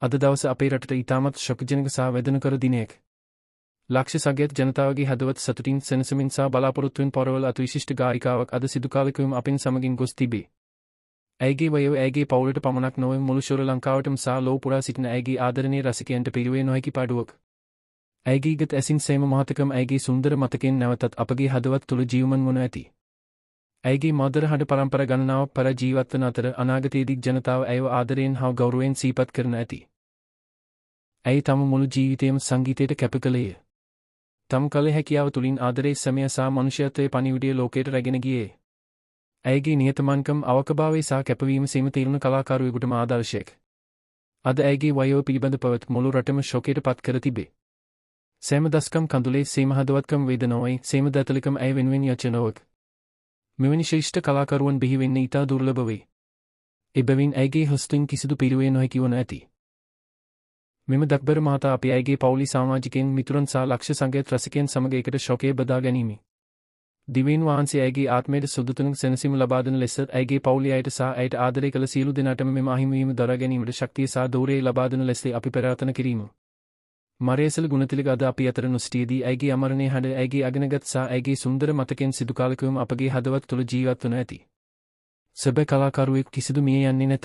අද දවස අපේ රටට ඉතාමත් ශොක්ජනක සහ වැදනකර දිනයක්. ලක්ෂ සගයත් ජනතාවගේ හදවත් සතුටින් සැනසෙමින් සහ බලාපොරොත්තුවෙන් පොරවල් අති විශිෂ්ට ගායිකාවක් අද සිදුකාලෙකම අපෙන් සමගින් ගොස් තිබේ. ඇයගේ වයව ඇයගේ පවුලට පමණක් නොව මුළු ශ්‍රී ලංකාවටම සහ ලොව පුරා සිටින ඇයගේ ආදරණීය රසිකයන්ට පිළිවේ නොහැකි පාඩුවක්. ඇයගේ ගත ඇසින් සෑම මොහොතකම ඇයගේ සුන්දර මතකයෙන් නැවතත් අපගේ හදවත් තුළ ජීවමන් වනු ඇති. ඇයගේ මధుර හඬ පරම්පර ගණනාවක් පෙර ජීවත් වන අතර අනාගතයේදී ජනතාව ඇයව ආදරයෙන් හා ගෞරවයෙන් සිහිපත් කරන ඇති. ඇය තම මුළු ජීවිතයම සංගීතයට කැප කළේය. තම කල හැකියාව තුළින් ආදරයේ සැමය සහ මනුෂ්‍යත්වයේ පණිවිඩය ලෝකයට රැගෙන ගියේ. ඇයගේ නිහතමානිකම් අවකභාවය සහ කැපවීම සීම තීරණ කලාකාරුවෙකුටම ආදර්ශයක්. අද ඇයගේ වයව පිළිබඳ පවත් මුළු රටම ශෝකයට පත් කර තිබේ. සෑම දස්කම් කඳුලේ සීම හදවත්කම් වේදනාවයි සීම දතලිකම ඇය වෙනුවෙන් යචනාවක්. මෙවැනි ශ්‍රේෂ්ඨ කලාකරුවන් බිහි වෙන්නේ ඉතා දුර්ලභ වේ. එබැවින් ඇයගේ හස්තින් කිසිදු පිළිවෙය නොහැකි වනු ඇති. මෙම දක්බර මහතා අපි ඇයගේ පවුලි සමාජිකයන් මිතුරන් සහ ලක්ෂ සංඛ්‍යාත රසිකයන් සමග එකට ශෝකය බදා ගැනීම. දිවයින් වහන්සේ ඇයගේ ආත්මයට සුදුතුණු සැනසීම ලබා දෙන ලෙස ඇයගේ පවුලේ අයට සහ ඇයට ආදරය කළ සියලු දෙනාටම මෙම අහිමිවීම දරා ගැනීමට ශක්තිය සහ ධෛර්යය ලබා දෙන ලෙස අපි ප්‍රාර්ථනා කිරීමු. මරේසල් ගුණතිලක අද අපි අතර නොසිටියේදී ඇයගේ අමරණීය හඬ ඇයගේ අගනගත් සහ ඇයගේ සුන්දර මතකෙන් සිදු කාලකවම අපගේ හදවත් තුළ ජීවත් වනු ඇති. සැබෑ කලාකරුවෙකු කිසිදු මිය යන්නේ නැත.